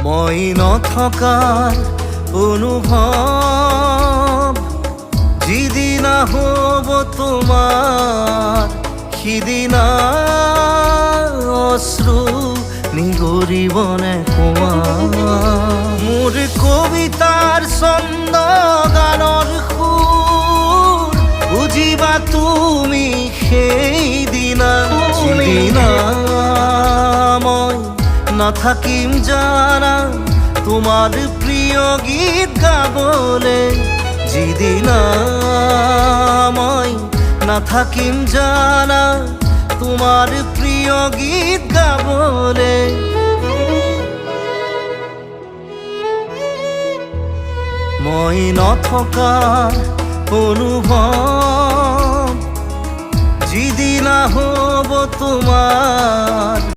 মই নথকাৰ অনুভৱ যিদিনা হ'ব তোমাৰ সিদিনা অশ্ৰু নিগৰিবনে কোৱা মোৰ কবিতাৰ ছন্দ গানৰ সুৰ বুজিবা তুমি সেইদিনা যিদিনা মই নাথাকিম জানা তোমার প্রিয় গীত গাবলে যিদিনা মই নাথাকিম জানা তোমার প্রিয় গীত গাবলে মই নথকাৰ অনুভৱ যিদিনা হ'ব তোমাৰ